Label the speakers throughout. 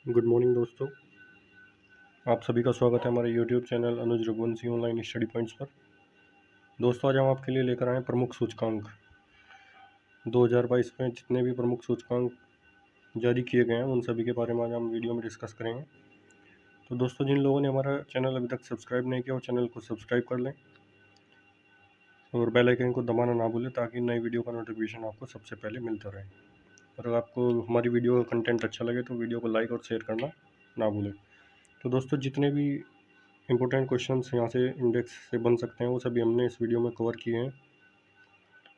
Speaker 1: Good morning दोस्तों। आप सभी का स्वागत है हमारे यूट्यूब चैनल अनुज रघुवंशी ऑनलाइन स्टडी पॉइंट्स पर। दोस्तों, आज हम आपके लिए लेकर आए हैं प्रमुख सूचकांक 2022 में जितने भी प्रमुख सूचकांक जारी किए गए हैं उन सभी के बारे में आज हम वीडियो में डिस्कस करेंगे। तो दोस्तों, जिन लोगों ने हमारा चैनल अभी तक सब्सक्राइब नहीं किया वो चैनल को सब्सक्राइब कर लें और बेल आइकन को दबाना ना भूलें ताकि नई वीडियो का नोटिफिकेशन आपको सबसे पहले मिलता रहे। और अगर आपको हमारी वीडियो का कंटेंट अच्छा लगे तो वीडियो को लाइक और शेयर करना ना भूलें। तो दोस्तों, जितने भी इंपॉर्टेंट क्वेश्चंस यहाँ से इंडेक्स से बन सकते हैं वो सभी हमने इस वीडियो में कवर किए हैं।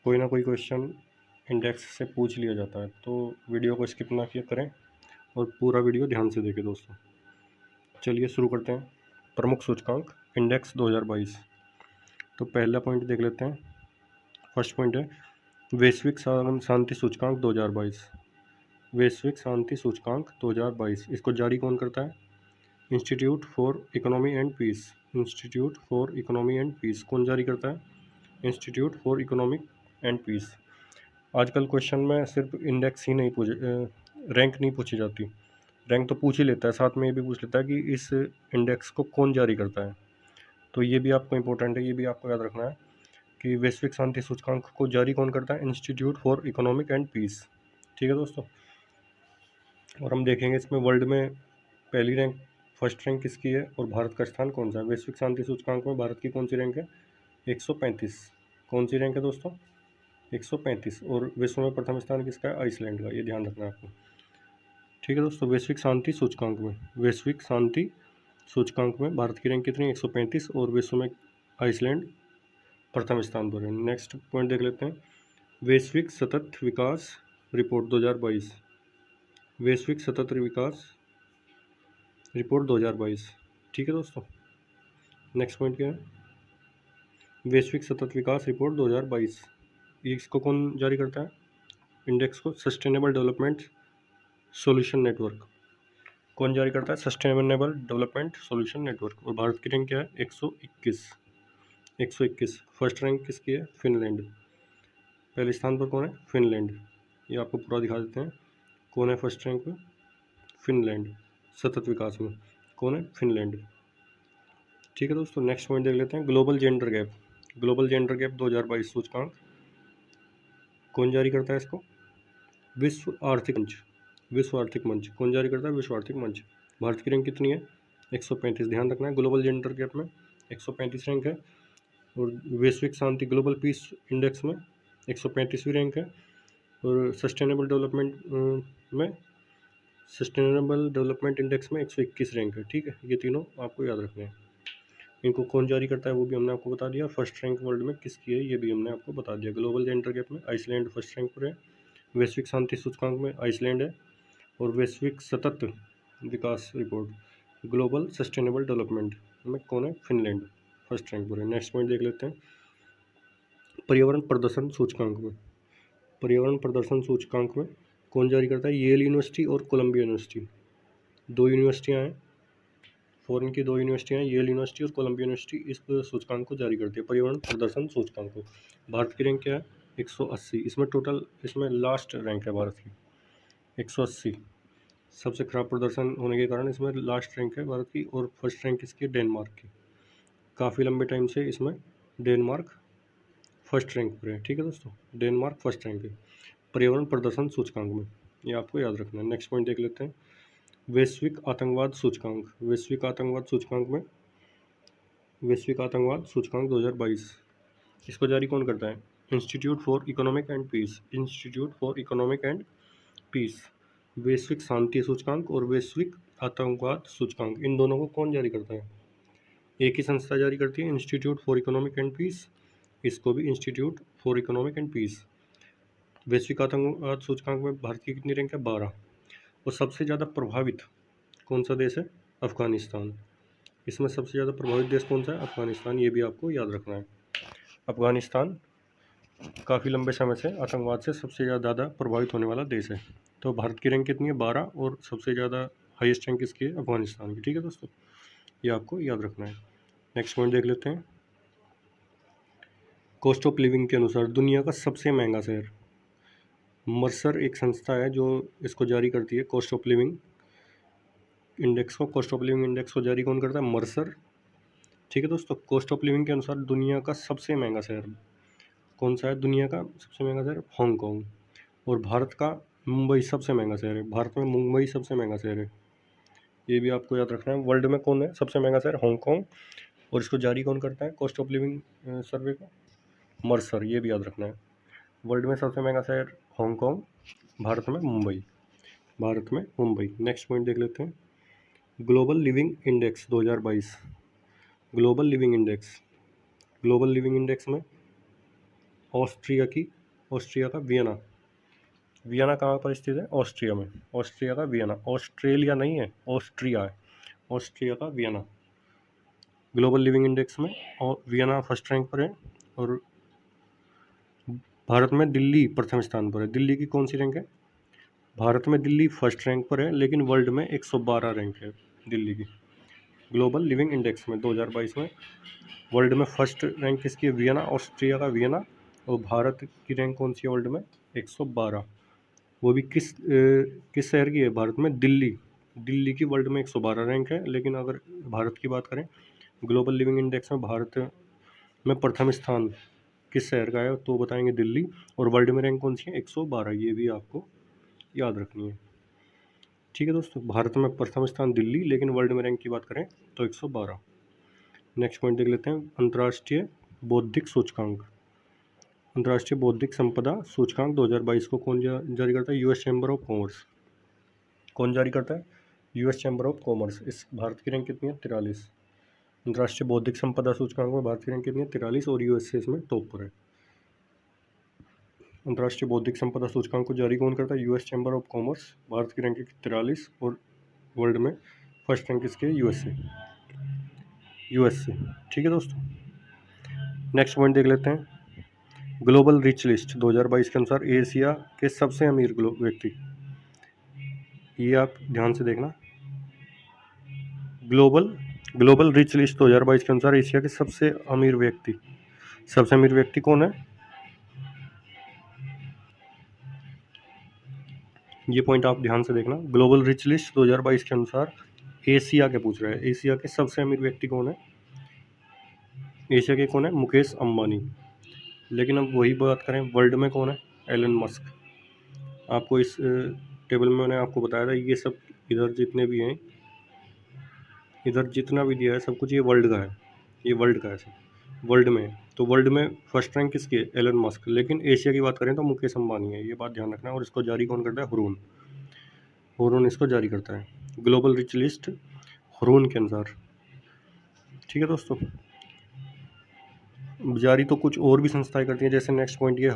Speaker 1: कोई ना कोई क्वेश्चन इंडेक्स से पूछ लिया जाता है, तो वीडियो को स्किप ना किया करें और पूरा वीडियो ध्यान से देखें। दोस्तों, चलिए शुरू करते हैं। प्रमुख सूचकांक इंडेक्स 2022। तो पहला पॉइंट देख लेते हैं। फर्स्ट पॉइंट है वैश्विक शांति सूचकांक 2022। वैश्विक शांति सूचकांक 2022 इसको जारी कौन करता है? Institute for economy and peace. Institute for economy and peace कौन जारी करता है? Institute for economic and peace. आजकल क्वेश्चन में सिर्फ इंडेक्स ही नहीं रैंक नहीं पूछी जाती, रैंक तो पूछ ही लेता है, साथ में ये भी पूछ लेता है कि इस इंडेक्स को कौन जारी करता है। तो ये भी आपको इम्पोर्टेंट है, ये भी आपको याद रखना है कि वैश्विक शांति सूचकांक को जारी कौन करता है? Institute for economic and peace. ठीक है दोस्तों, और हम देखेंगे इसमें वर्ल्ड में पहली रैंक, फर्स्ट रैंक किसकी है और भारत का स्थान कौन सा है। वैश्विक शांति सूचकांक में भारत की कौन सी रैंक है? 135। कौन सी रैंक है दोस्तों? 135। और विश्व में प्रथम स्थान किसका है? आइसलैंड का। ये ध्यान रखना है आपको। ठीक है दोस्तों, वैश्विक शांति सूचकांक में, वैश्विक शांति सूचकांक में भारत की रैंक कितनी? 135 और विश्व में आइसलैंड प्रथम स्थान पर है। नेक्स्ट पॉइंट देख लेते हैं। वैश्विक सतत विकास रिपोर्ट 2022। वैश्विक सतत विकास रिपोर्ट 2022। ठीक है दोस्तों, नेक्स्ट पॉइंट क्या है? वैश्विक सतत विकास रिपोर्ट 2022 इसको कौन जारी करता है? इंडेक्स को सस्टेनेबल डेवलपमेंट सॉल्यूशन नेटवर्क। कौन जारी करता है? Sustainable development solution network. और भारत की रैंक क्या है? 121। 121। फर्स्ट रैंक किसकी है? फिनलैंड। पहले स्थान पर कौन है? फिनलैंड। ये आपको पूरा दिखा देते हैं कौन है फर्स्ट रैंक में। फिनलैंड। सतत विकास में कौन है? फिनलैंड। ठीक है दोस्तों, नेक्स्ट पॉइंट देख लेते हैं। Global gender gap. Global gender gap 2022 सूचकांक कौन जारी करता है इसको? विश्व आर्थिक मंच। विश्व आर्थिक मंच कौन जारी करता है? विश्व आर्थिक मंच। भारत की रैंक कितनी है? 135। ध्यान रखना है, ग्लोबल जेंडर गैप में 135 रैंक है। और वैश्विक शांति ग्लोबल पीस इंडेक्स में 135वीं रैंक है। और सस्टेनेबल डेवलपमेंट इंडेक्स में 121 रैंक है। ठीक है, ये तीनों आपको याद रखने हैं। इनको कौन जारी करता है वो भी हमने आपको बता दिया। फर्स्ट रैंक वर्ल्ड में किसकी है ये भी हमने आपको बता दिया। ग्लोबल जेंडर गैप में आइसलैंड फर्स्ट रैंक पर है। वैश्विक शांति सूचकांक में आइसलैंड है। और वैश्विक सतत विकास रिपोर्ट ग्लोबल सस्टेनेबल डेवलपमेंट में कौन है? फिनलैंड फर्स्ट रैंक पर है। नेक्स्ट पॉइंट देख लेते हैं। पर्यावरण प्रदर्शन सूचकांक में, पर्यावरण प्रदर्शन सूचकांक में कौन जारी करता है? येल यूनिवर्सिटी और कोलंबिया यूनिवर्सिटी। दो यूनिवर्सिटियाँ हैं, फॉरेन की दो यूनिवर्सिटियाँ हैं, येल यूनिवर्सिटी और कोलंबिया यूनिवर्सिटी इस सूचकांक को जारी करती है, पर्यावरण प्रदर्शन सूचकांक को। भारत की रैंक क्या है? 180। इसमें टोटल, इसमें लास्ट रैंक है भारत की 180। सबसे खराब प्रदर्शन होने के कारण इसमें लास्ट रैंक है भारत की। और फर्स्ट रैंक इसकी डेनमार्क की। काफ़ी लंबे टाइम से इसमें डेनमार्क फर्स्ट रैंक पर है। ठीक है दोस्तों, डेनमार्क फर्स्ट रैंक है पर्यावरण प्रदर्शन सूचकांक में, ये आपको याद रखना है। नेक्स्ट पॉइंट देख लेते हैं। वैश्विक आतंकवाद सूचकांक। वैश्विक आतंकवाद सूचकांक में, वैश्विक आतंकवाद सूचकांक 2022 इसको जारी कौन करता है? Institute for economic and peace. Institute for economic and peace. वैश्विक शांति सूचकांक और वैश्विक आतंकवाद सूचकांक, इन दोनों को कौन जारी करता है? एक ही संस्था जारी करती है, institute for economic and peace. इसको भी institute for economic and peace. वैश्विक आतंकवाद सूचकांक में भारत की कितनी रैंक है? 12। और सबसे ज़्यादा प्रभावित कौन सा देश है? अफगानिस्तान। इसमें सबसे ज़्यादा प्रभावित देश कौन सा है? अफगानिस्तान। ये भी आपको याद रखना है। अफगानिस्तान काफ़ी लंबे समय से आतंकवाद से सबसे ज़्यादा प्रभावित होने वाला देश है। तो भारत की रैंक कितनी है? 12। और सबसे ज़्यादा हाईएस्ट रैंक किसकी है? अफगानिस्तान की। ठीक है दोस्तों, ये आपको याद रखना है। नेक्स्ट पॉइंट देख लेते हैं। कॉस्ट ऑफ लिविंग के अनुसार दुनिया का सबसे महंगा शहर। मर्सर एक संस्था है जो इसको जारी करती है, कॉस्ट ऑफ लिविंग इंडेक्स को, कॉस्ट ऑफ लिविंग इंडेक्स को जारी कौन करता है? मर्सर। ठीक है दोस्तों, कॉस्ट ऑफ लिविंग के अनुसार दुनिया का सबसे महंगा शहर कौन सा है? दुनिया का सबसे महंगा शहर हांगकांग। और भारत का मुंबई सबसे महंगा शहर है। भारत में मुंबई सबसे महंगा शहर है, ये भी आपको याद रखना है। वर्ल्ड में कौन है सबसे महंगा शहर? हांगकांग। और इसको जारी कौन करता है कॉस्ट ऑफ लिविंग सर्वे को? मर्सर, ये भी याद रखना है। वर्ल्ड में सबसे महंगा शहर हांगकांग, भारत में मुंबई। भारत में मुंबई। नेक्स्ट पॉइंट देख लेते हैं, global living index 2022। Global living index, global living index में ऑस्ट्रिया का वियना। वियना कहाँ पर स्थित है? ऑस्ट्रिया में। ऑस्ट्रिया का वियना, ऑस्ट्रेलिया नहीं है, ऑस्ट्रिया है। ऑस्ट्रिया का वियना ग्लोबल लिविंग इंडेक्स में, और वियना फर्स्ट रैंक पर है। और भारत में दिल्ली प्रथम स्थान पर है। दिल्ली की कौन सी रैंक है? भारत में दिल्ली फर्स्ट रैंक पर है, लेकिन वर्ल्ड में 112 रैंक है दिल्ली की। ग्लोबल लिविंग इंडेक्स में 2022 में वर्ल्ड में फर्स्ट रैंक किसकी है? वियना, ऑस्ट्रिया का वियना। और भारत की रैंक कौन सी है वर्ल्ड में? 112। वो भी किस शहर की है? भारत में दिल्ली। दिल्ली की वर्ल्ड में 112 रैंक है, लेकिन अगर भारत की बात करें ग्लोबल लिविंग इंडेक्स में, भारत में प्रथम स्थान किस शहर का है? तो बताएंगे दिल्ली। और वर्ल्ड में रैंक कौन सी है? 112। ये भी आपको याद रखनी है। ठीक है दोस्तों, भारत में प्रथम स्थान दिल्ली, लेकिन वर्ल्ड में रैंक की बात करें तो 112। नेक्स्ट पॉइंट देख लेते हैं, अंतर्राष्ट्रीय बौद्धिक सूचकांक। अंतर्राष्ट्रीय बौद्धिक संपदा सूचकांक 2022 को कौन जारी करता है? US chamber of commerce. कौन जारी करता है? US chamber of commerce. इस भारत की रैंक कितनी है? 43। अंतर्राष्ट्रीय बौद्धिक संपदा सूचकांक में भारत की रैंक कितनी है? 43, और यूएसए इसमें टॉप पर है। अंतर्राष्ट्रीय बौद्धिक संपदा सूचकांक को जारी कौन करता है? US chamber of commerce. Bharat की रैंक 43, और वर्ल्ड में फर्स्ट रैंक किसके? यूएसए। ठीक है दोस्तों, नेक्स्ट पॉइंट देख लेते हैं, ग्लोबल रिच लिस्ट 2022 के अनुसार एशिया के सबसे अमीर व्यक्ति। ये आप ध्यान से देखना, ग्लोबल रिच लिस्ट 2022 के अनुसार एशिया के सबसे अमीर व्यक्ति कौन है? ये पॉइंट आप ध्यान से देखना, ग्लोबल रिच लिस्ट 2022 के अनुसार एशिया के पूछ रहे हैं, एशिया के सबसे अमीर व्यक्ति कौन है? एशिया के कौन है? मुकेश अंबानी। लेकिन अब वही बात करें वर्ल्ड में कौन है? Elon Musk. आपको इस टेबल में मैंने आपको बताया था, ये सब इधर जितने भी हैं, इधर जितना भी दिया है सब कुछ ये वर्ल्ड का है, ये वर्ल्ड का है सब, वर्ल्ड में। तो वर्ल्ड में फर्स्ट रैंक किसकी है? Elon Musk. लेकिन एशिया की बात करें तो मुकेश अंबानी है, ये बात ध्यान रखना है। और इसको जारी कौन करता है? हुरून इसको जारी करता है, ग्लोबल रिच लिस्ट हुरून के अनुसार। ठीक है दोस्तों, जारी तो कुछ और भी संस्थाएं करती हैं, जैसे नेक्स्ट पॉइंट ये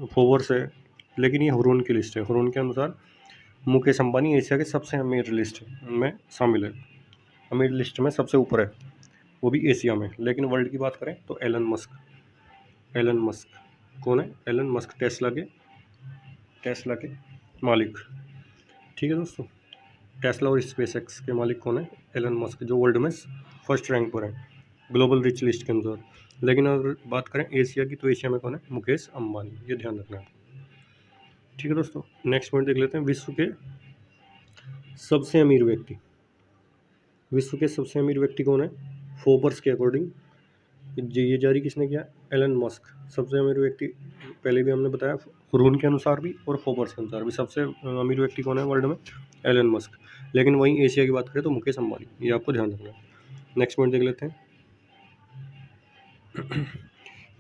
Speaker 1: फोर्ब्स है, लेकिन ये हुरून की लिस्ट है। हुरून के अनुसार मुकेश अंबानी एशिया के सबसे अमीर लिस्ट में शामिल है, अमीर लिस्ट में सबसे ऊपर है, वो भी एशिया में। लेकिन वर्ल्ड की बात करें तो एलन मस्क कौन है? एलन मस्क, टेस्ला के मालिक। ठीक है दोस्तों, टेस्ला और स्पेसएक्स के मालिक कौन है? एलन मस्क, जो वर्ल्ड में फर्स्ट रैंक पर है ग्लोबल रिच लिस्ट के अनुसार। लेकिन अगर बात करें एशिया की, तो एशिया में कौन है? मुकेश अंबानी, ये ध्यान रखना है। ठीक है दोस्तों, नेक्स्ट पॉइंट देख लेते हैं, विश्व के सबसे अमीर व्यक्ति। विश्व के सबसे अमीर व्यक्ति कौन है? फोर्ब्स के अकॉर्डिंग ये जारी किसने किया? Elon Musk. सबसे अमीर व्यक्ति पहले भी हमने बताया, हुरून के अनुसार भी और फोर्ब्स के अनुसार भी सबसे अमीर व्यक्ति कौन है वर्ल्ड में? Elon Musk. लेकिन वहीं एशिया की बात करें तो मुकेश अंबानी, ये आपको ध्यान रखना है। नेक्स्ट पॉइंट देख लेते हैं,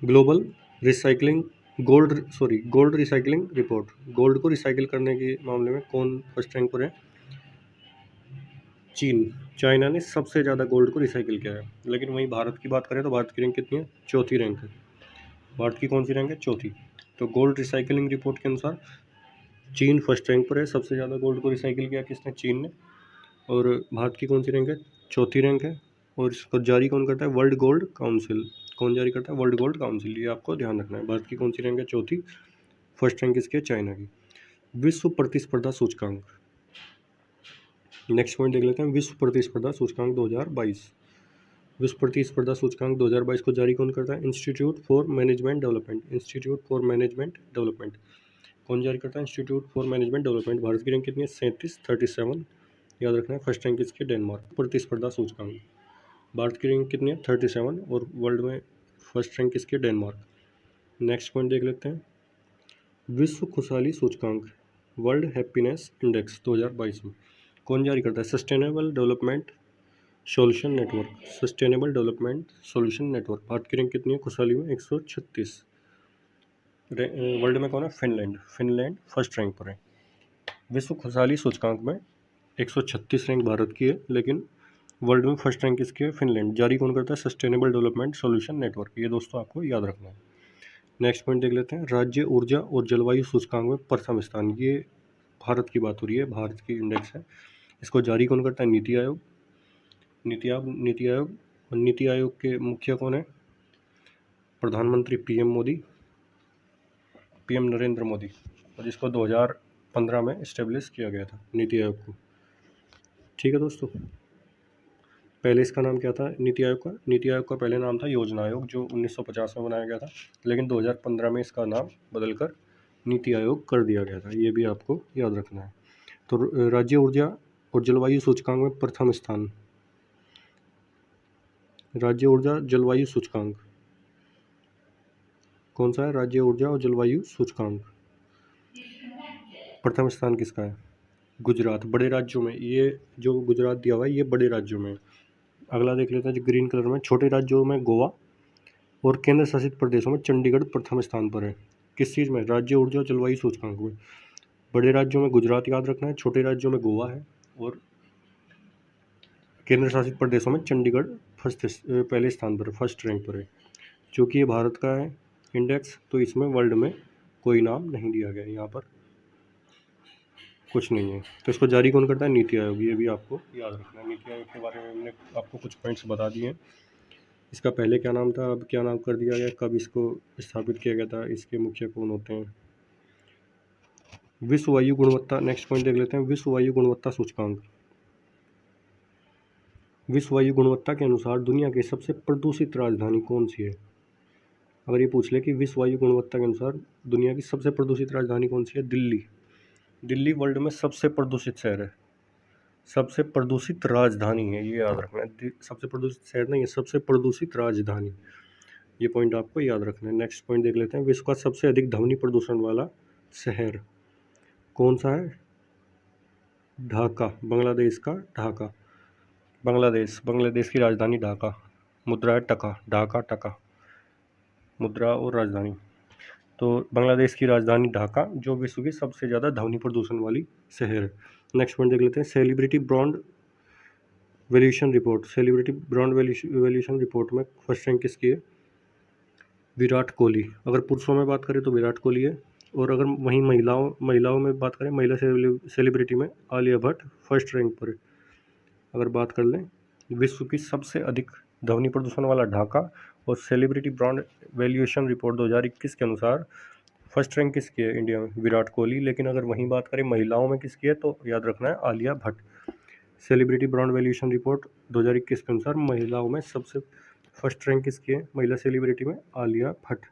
Speaker 1: global recycling gold recycling report. Gold को रिसाइकिल करने के मामले में कौन फर्स्ट रैंक पर है? चीन। चाइना ने सबसे ज़्यादा गोल्ड को रिसाइकिल किया है। लेकिन वहीं भारत की बात करें तो भारत की रैंक कितनी है? चौथी रैंक है। भारत की कौन सी रैंक है? चौथी। तो गोल्ड रिसाइकिलिंग रिपोर्ट के अनुसार चीन फर्स्ट रैंक पर है, सबसे ज़्यादा गोल्ड को रिसाइकिल किया किसने? चीन ने। और भारत की कौन सी रैंक है? चौथी रैंक है। और इसको जारी कौन करता है? World gold council. कौन जारी करता है? वर्ल्ड गोल्ड काउंसिल, ये आपको ध्यान रखना है। भारत की कौन सी रैंक है? चौथी। फर्स्ट रैंक किसकी है? चाइना की। विश्व प्रतिस्पर्धा सूचकांक, नेक्स्ट पॉइंट देख लेते हैं, विश्व प्रतिस्पर्धा सूचकांक 2022। विश्व प्रतिस्पर्धा सूचकांक 2022 को जारी कौन करता है? Institute for management development. Institute for management development कौन जारी करता है? Institute for management development. Bharat की रैंक कितनी है? 37, 37। याद रखना है। फर्स्ट रैंक किसकी? डेनमार्क। प्रतिस्पर्धा सूचकांक, भारत की रैंक कितनी है? 37 और वर्ल्ड में फर्स्ट रैंक किसकी? डेनमार्क। नेक्स्ट पॉइंट देख लेते हैं, विश्व खुशहाली सूचकांक, वर्ल्ड हैप्पीनेस इंडेक्स 2022 में कौन जारी करता है? Sustainable development solution network, sustainable development solution network. Bharat की रैंक कितनी है खुशहाली में? 136। वर्ल्ड में कौन है? फिनलैंड, फिनलैंड फर्स्ट रैंक पर है। विश्व खुशहाली सूचकांक में 136 रैंक भारत की है, लेकिन वर्ल्ड में फर्स्ट रैंक किसकी है? फिनलैंड। जारी कौन करता है? Sustainable development solution network. ये दोस्तों आपको याद रखना है। नेक्स्ट पॉइंट देख लेते हैं, राज्य ऊर्जा और जलवायु सूचकांक में प्रथम स्थान। ये भारत की बात हो रही है, भारत की इंडेक्स है। इसको जारी कौन करता है? नीति आयोग। नीति आयोग के मुखिया कौन है? प्रधानमंत्री पीएम नरेंद्र मोदी, और इसको 2015 में इस्टेब्लिश किया गया था नीति आयोग को। ठीक है दोस्तों, पहले इसका नाम क्या था नीति आयोग का? नीति आयोग का पहले नाम था योजना आयोग, जो 1950 में बनाया गया था, लेकिन 2015 में इसका नाम बदलकर नीति आयोग कर दिया गया था। ये भी आपको याद रखना है। तो राज्य ऊर्जा और जलवायु सूचकांक में प्रथम स्थान, राज्य ऊर्जा जलवायु सूचकांक कौन सा है? राज्य ऊर्जा और जलवायु सूचकांक प्रथम स्थान किसका है? गुजरात। बड़े राज्यों में, ये जो गुजरात दिया हुआ है ये बड़े राज्यों में। अगला देख लेते हैं जो ग्रीन कलर में, छोटे राज्यों में गोवा और केंद्र शासित प्रदेशों में चंडीगढ़ प्रथम स्थान पर है। किस चीज़ में? राज्य ऊर्जा और जलवायु सूचकांक में। बड़े राज्यों में गुजरात याद रखना है, छोटे राज्यों में गोवा है, और केंद्र शासित प्रदेशों में चंडीगढ़ पहले स्थान पर, फर्स्ट रैंक पर है। चूँकि ये भारत का है इंडेक्स, तो इसमें वर्ल्ड में कोई नाम नहीं दिया गया, यहाँ पर कुछ नहीं है। तो इसको जारी कौन करता है? नीति आयोग। ये भी आपको याद रखना है। नीति आयोग के बारे में हमने आपको कुछ पॉइंट्स बता दिए हैं। इसका पहले क्या नाम था, अब क्या नाम कर दिया गया, कब इसको स्थापित किया गया था, इसके मुखिया कौन होते हैं। विश्व वायु गुणवत्ता, नेक्स्ट पॉइंट देख लेते हैं, विश्व वायु गुणवत्ता सूचकांक। विश्व वायु गुणवत्ता के अनुसार दुनिया की सबसे प्रदूषित राजधानी कौन सी है? अगर ये पूछ ले कि विश्व वायु गुणवत्ता के अनुसार दुनिया की सबसे प्रदूषित राजधानी कौन सी है? दिल्ली। दिल्ली वर्ल्ड में सबसे प्रदूषित शहर है, सबसे प्रदूषित राजधानी है, ये याद रखना है। सबसे प्रदूषित शहर नहीं है, सबसे प्रदूषित राजधानी। ये पॉइंट आपको याद रखना है। नेक्स्ट पॉइंट देख लेते हैं, विश्व का सबसे अधिक ध्वनि प्रदूषण वाला शहर कौन सा है? ढाका, बांग्लादेश का ढाका। बांग्लादेश की राजधानी ढाका। मुद्रा है टका, ढाका टका, मुद्रा और राजधानी। तो बांग्लादेश की राजधानी ढाका, जो विश्व की सबसे ज़्यादा ध्वनि प्रदूषण वाली शहर है। नेक्स्ट पॉइंट देख लेते हैं, celebrity brand valuation report. Celebrity brand valuation report में फर्स्ट रैंक किसकी है? विराट कोहली। अगर पुरुषों में बात करें तो विराट कोहली है, और अगर वहीं महिलाओं में बात करें, महिला सेलिब्रिटी में आलिया भट्ट फर्स्ट रैंक पर है। अगर बात कर लें विश्व की सबसे अधिक ध्वनि प्रदूषण वाला ढाका और सेलिब्रिटी ब्रांड वैल्यूएशन रिपोर्ट 2021 के अनुसार फर्स्ट रैंक किसकी है इंडिया में? विराट कोहली। लेकिन अगर वहीं बात करें महिलाओं में किसकी है, तो याद रखना है Alia Bhatt. Celebrity brand valuation report 2021 के अनुसार महिलाओं में सबसे फर्स्ट रैंक किसकी है? महिला सेलिब्रिटी में आलिया भट्ट,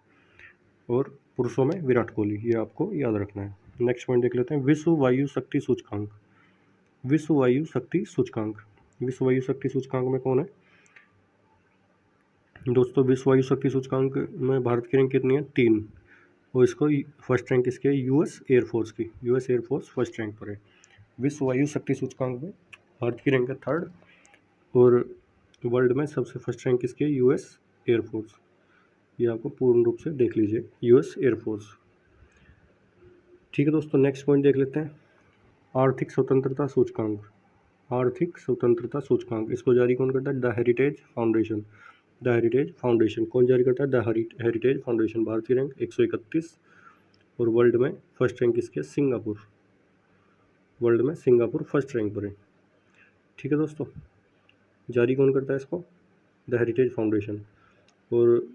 Speaker 1: और पुरुषों में विराट कोहली। ये आपको याद रखना है। नेक्स्ट पॉइंट देख लेते हैं, विश्व वायु शक्ति सूचकांक। विश्व वायु शक्ति सूचकांक, विश्व वायु शक्ति सूचकांक में कौन है दोस्तों? विश्व वायु शक्ति सूचकांक में भारत की रैंक कितनी है? 3, और इसको फर्स्ट रैंक किसकी है? यूएस एयरफोर्स की। यूएस एयरफोर्स फर्स्ट रैंक पर है। विश्व वायु शक्ति सूचकांक में भारत की रैंक है 3rd, और वर्ल्ड में सबसे फर्स्ट रैंक किसकी है? US air force. ये आपको पूर्ण रूप से देख लीजिए, यूएस एयरफोर्स। ठीक है दोस्तों, नेक्स्ट पॉइंट देख लेते हैं, आर्थिक स्वतंत्रता सूचकांक। आर्थिक स्वतंत्रता सूचकांक, इसको जारी कौन करता है? The heritage foundation. The heritage foundation कौन जारी करता है? The heritage foundation. भारत की रैंक 131, और वर्ल्ड में फर्स्ट रैंक किसकी है? सिंगापुर। वर्ल्ड में सिंगापुर फर्स्ट रैंक पर है। ठीक है दोस्तों, जारी कौन करता है इसको? द हेरिटेज फाउंडेशन, और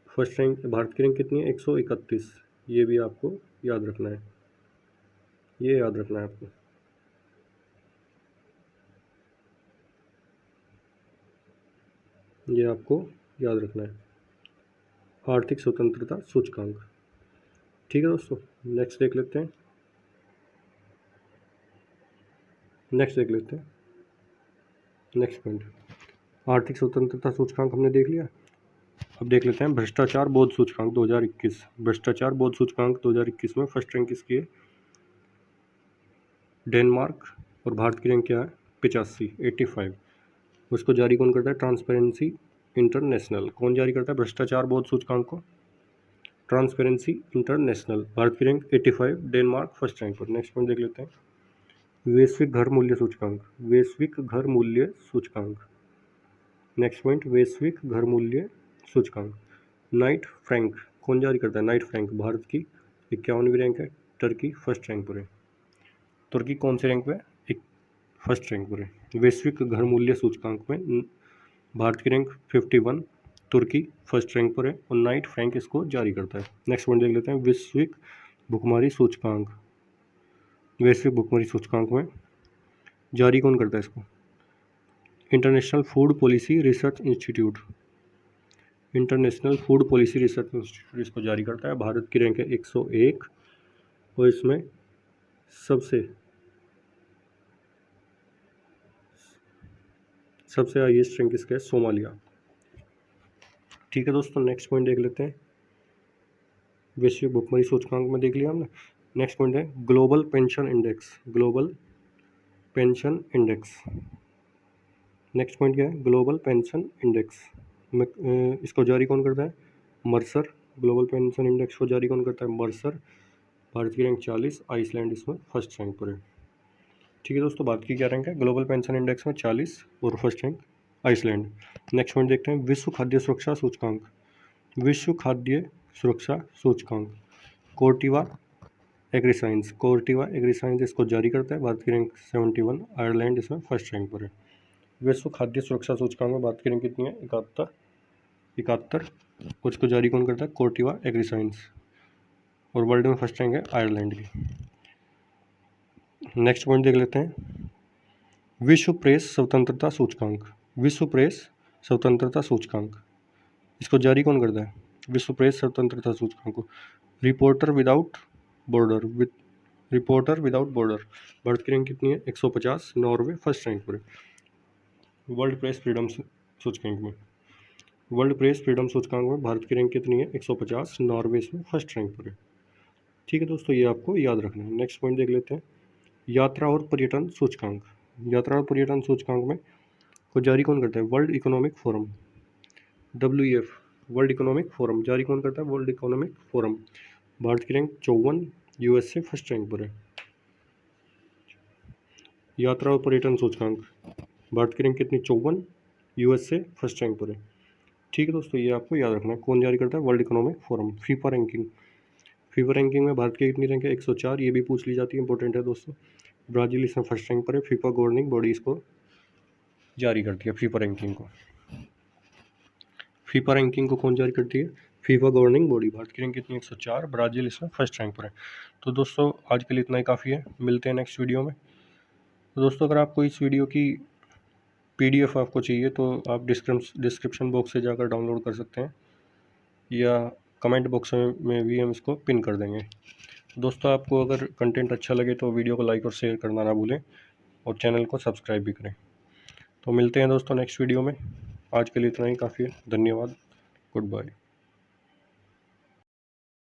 Speaker 1: फर्स्ट रैंक भारत की रैंक कितनी है? 131। ये भी आपको याद रखना है, ये याद रखना है आपको। ये आपको याद रखना है, आर्थिक स्वतंत्रता सूचकांक। ठीक है दोस्तों, नेक्स्ट देख लेते हैं, नेक्स्ट देख लेते हैं। नेक्स्ट पॉइंट, आर्थिक स्वतंत्रता सूचकांक हमने देख लिया। अब देख लेते हैं भ्रष्टाचार बोध सूचकांक 2021। भ्रष्टाचार बोध सूचकांक 2021 में फर्स्ट रैंक किसकी है? डेनमार्क। और भारत की रैंक क्या है? 85। उसको जारी कौन करता है? Transparency international. कौन जारी करता है भ्रष्टाचार बोध सूचकांक को? Transparency international. भारत की रैंक 85, डेनमार्क फर्स्ट रैंक पर। नेक्स्ट पॉइंट देख लेते हैं, वैश्विक घर मूल्य सूचकांक। वैश्विक घर मूल्य सूचकांक। नेक्स्ट पॉइंट, वैश्विक घर मूल्य सूचकांक। नाइट फ्रैंक कौन जारी करता है? Night Frank. भारत की 51वीं रैंक है, टर्की फर्स्ट रैंक पर है। तुर्की कौन से रैंक पे? एक फर्स्ट रैंक पर है। वैश्विक घर मूल्य सूचकांक में भारत की रैंक 51, तुर्की फर्स्ट रैंक पर है और नाइट फ्रैंक इसको जारी करता है। नेक्स्ट पॉइंट देख लेते हैं, वैश्विक भुखमरी सूचकांक। वैश्विक भुखमरी सूचकांक में जारी कौन करता है इसको? International food policy research institute. International food policy research institute इसको जारी करता है। भारत की रैंक है 101 और इसमें सबसे हाईएस्ट रैंक इसका है सोमालिया। ठीक है दोस्तों, नेक्स्ट पॉइंट देख लेते हैं, वैश्विक भुखमरी सूचकांक में देख लिया हमने। नेक्स्ट पॉइंट है global pension index. Global pension index. Next point क्या है? Global pension index. इसको जारी कौन करता है? मर्सर। ग्लोबल पेंशन इंडेक्स को जारी कौन करता है? मर्सर। भारत की रैंक 40, आइसलैंड इसमें फर्स्ट रैंक पर है। ठीक है दोस्तों, भारत की क्या रैंक है? ग्लोबल पेंशन इंडेक्स में 40 और first rank Iceland. Next point देखते हैं, विश्व खाद्य सुरक्षा सूचकांक। विश्व खाद्य सुरक्षा सूचकांक। कोर्टिवा एग्रीसाइंस। कोर्टिवा एग्रीसाइंस इसको जारी करता है। भारत की रैंक 71, आयरलैंड इसमें फर्स्ट रैंक पर है। विश्व खाद्य सुरक्षा सूचकांक में भारत की रैंक कितनी है? 71। और इसको जारी कौन करता है? कोर्टिवा एग्रीसाइंस। और वर्ल्ड में फर्स्ट रैंक है आयरलैंड की। नेक्स्ट पॉइंट देख लेते हैं, विश्व प्रेस स्वतंत्रता सूचकांक। विश्व प्रेस स्वतंत्रता सूचकांक इसको जारी कौन करता है? विश्व प्रेस स्वतंत्रता सूचकांक को reporter without border. Reporter without border. Bharat की रैंक कितनी है? 150, नॉर्वे फर्स्ट रैंक पर है। वर्ल्ड प्रेस फ्रीडम सूचकांक में, वर्ल्ड प्रेस फ्रीडम सूचकांक में भारत की रैंक कितनी है? 150, नॉर्वे इसमें फर्स्ट रैंक पर है। ठीक है दोस्तों, ये आपको याद रखना है। नेक्स्ट पॉइंट देख लेते हैं, यात्रा और पर्यटन सूचकांक। यात्रा और पर्यटन सूचकांक में को जारी कौन करता है? World economic forum. WEF, world economic forum जारी कौन करता है? World economic forum. भारत की रैंक 54, USA फर्स्ट रैंक पर है। यात्रा और पर्यटन सूचकांक, भारत की रैंक कितनी? 54, USA फर्स्ट रैंक पर है। ठीक है दोस्तों, ये आपको याद रखना है। कौन जारी करता है? World economic forum. FIFA ranking. FIFA ranking में भारत की कितनी रैंक है? 104। ये भी पूछ ली जाती है, इंपॉर्टेंट है दोस्तों। ब्राज़ील इसमें फर्स्ट रैंक पर है। फीफा गवर्निंग बॉडी इसको जारी करती है, फीफा रैंकिंग को। फीफा रैंकिंग को कौन जारी करती है? FIFA governing body. भारत की रैंक कितनी? 104। ब्राज़ील इसमें फर्स्ट रैंक पर है। तो दोस्तों आज के लिए इतना ही काफ़ी है, मिलते हैं नेक्स्ट वीडियो में। तो दोस्तों अगर आपको इस वीडियो की PDF आपको चाहिए तो आप डिस्क्रिप्शन बॉक्स से जाकर डाउनलोड कर सकते हैं या कमेंट बॉक्स में भी हम इसको पिन कर देंगे। दोस्तों आपको अगर कंटेंट अच्छा लगे तो वीडियो को लाइक और शेयर करना ना भूलें और चैनल को सब्सक्राइब भी करें। तो मिलते हैं दोस्तों नेक्स्ट वीडियो में। आज के लिए इतना ही काफ़ी है। धन्यवाद। Good bye.